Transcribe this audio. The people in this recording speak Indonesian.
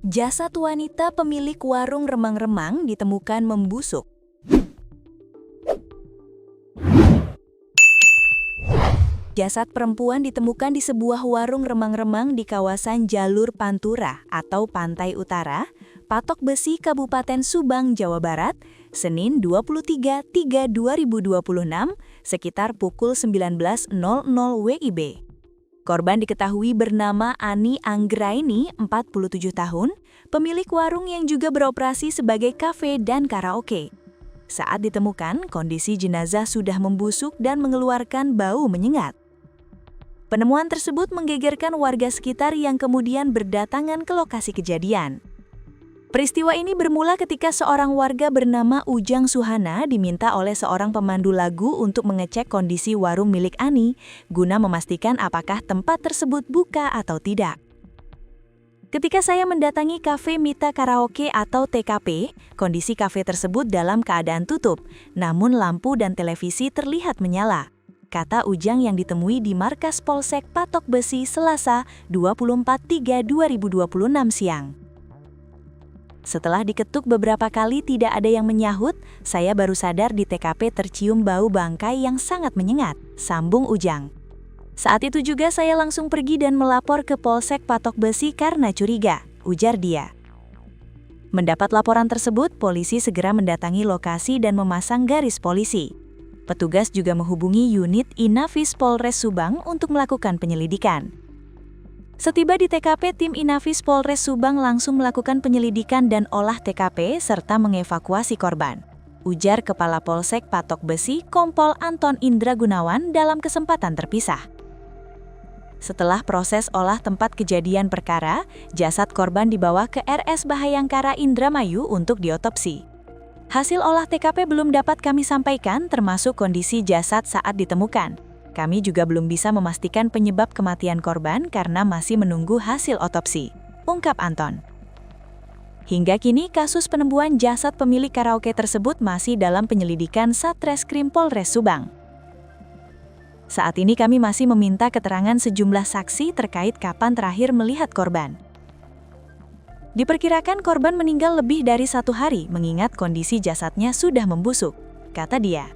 Jasad wanita pemilik warung remang-remang ditemukan membusuk. Jasad perempuan ditemukan di sebuah warung remang-remang di kawasan Jalur Pantura atau Pantai Utara, Patok Besi, Kabupaten Subang, Jawa Barat, Senin 23/3/2026, sekitar pukul 19.00 WIB. Korban diketahui bernama Ani Anggraini, 47 tahun, pemilik warung yang juga beroperasi sebagai kafe dan karaoke. Saat ditemukan, kondisi jenazah sudah membusuk dan mengeluarkan bau menyengat. Penemuan tersebut menggegerkan warga sekitar yang kemudian berdatangan ke lokasi kejadian. Peristiwa ini bermula ketika seorang warga bernama Ujang Suhana diminta oleh seorang pemandu lagu untuk mengecek kondisi warung milik Ani, guna memastikan apakah tempat tersebut buka atau tidak. Ketika saya mendatangi kafe Mita Karaoke atau TKP, kondisi kafe tersebut dalam keadaan tutup, namun lampu dan televisi terlihat menyala, kata Ujang yang ditemui di markas Polsek Patok Besi Selasa 24/3/2026 siang. Setelah diketuk beberapa kali tidak ada yang menyahut, saya baru sadar di TKP tercium bau bangkai yang sangat menyengat, sambung Ujang. Saat itu juga saya langsung pergi dan melapor ke Polsek Patok Besi karena curiga, ujar dia. Mendapat laporan tersebut, polisi segera mendatangi lokasi dan memasang garis polisi. Petugas juga menghubungi unit Inafis Polres Subang untuk melakukan penyelidikan. Setiba di TKP, tim Inafis Polres Subang langsung melakukan penyelidikan dan olah TKP serta mengevakuasi korban, ujar Kepala Polsek Patok Besi Kompol Anton Indra Gunawan dalam kesempatan terpisah. Setelah proses olah tempat kejadian perkara, jasad korban dibawa ke RS Bahayangkara Indramayu untuk diotopsi. Hasil olah TKP belum dapat kami sampaikan, termasuk kondisi jasad saat ditemukan. Kami juga belum bisa memastikan penyebab kematian korban karena masih menunggu hasil otopsi, ungkap Anton. Hingga kini, kasus penemuan jasad pemilik karaoke tersebut masih dalam penyelidikan Satreskrim Polres Subang. Saat ini kami masih meminta keterangan sejumlah saksi terkait kapan terakhir melihat korban. Diperkirakan korban meninggal lebih dari 1 hari mengingat kondisi jasadnya sudah membusuk, kata dia.